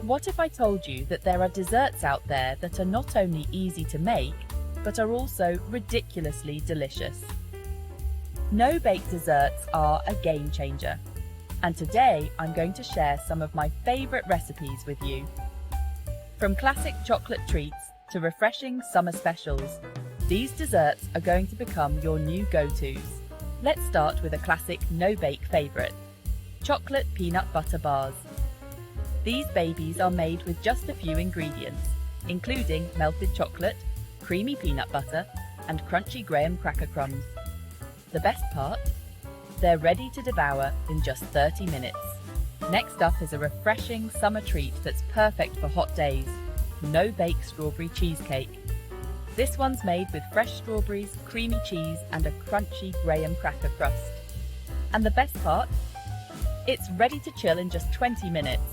But what if I told you that there are desserts out there that are not only easy to make, but are also ridiculously delicious? No-bake desserts are a game changer. And today I'm going to share some of my favorite recipes with you. From classic chocolate treats to refreshing summer specials, these desserts are going to become your new go-tos. Let's start with a classic no-bake favorite, chocolate peanut butter bars. These babies are made with just a few ingredients, including melted chocolate, creamy peanut butter, and crunchy graham cracker crumbs. The best part? They're ready to devour in just 30 minutes. Next up is a refreshing summer treat that's perfect for hot days, no-bake strawberry cheesecake. This one's made with fresh strawberries, creamy cheese, and a crunchy graham cracker crust. And the best part? It's ready to chill in just 20 minutes.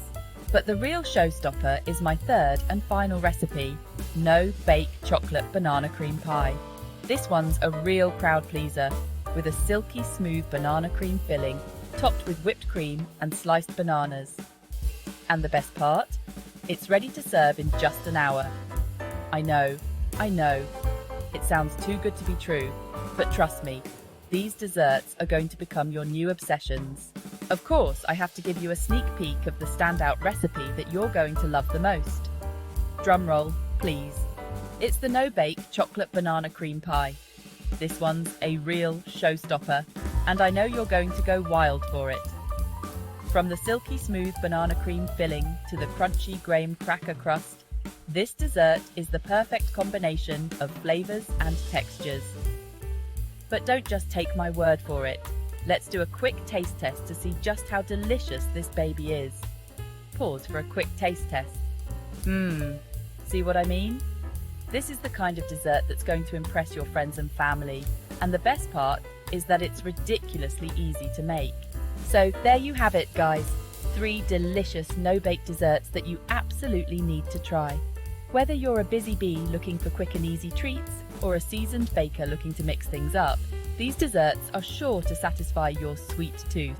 But the real showstopper is my third and final recipe, no-bake chocolate banana cream pie. This one's a real crowd pleaser, with a silky smooth banana cream filling, topped with whipped cream and sliced bananas. And the best part? It's ready to serve in just an hour. I know, it sounds too good to be true, but trust me, these desserts are going to become your new obsessions. Of course, I have to give you a sneak peek of the standout recipe that you're going to love the most. Drumroll, please. It's the no-bake chocolate banana cream pie. This one's a real showstopper, and I know you're going to go wild for it. From the silky smooth banana cream filling to the crunchy graham cracker crust, this dessert is the perfect combination of flavors and textures. But don't just take my word for it. Let's do a quick taste test to see just how delicious this baby is. Pause for a quick taste test. See what I mean? This is the kind of dessert that's going to impress your friends and family. And the best part is that it's ridiculously easy to make. So there you have it, guys. 3 delicious no-bake desserts that you absolutely need to try. Whether you're a busy bee looking for quick and easy treats, or a seasoned baker looking to mix things up, these desserts are sure to satisfy your sweet tooth.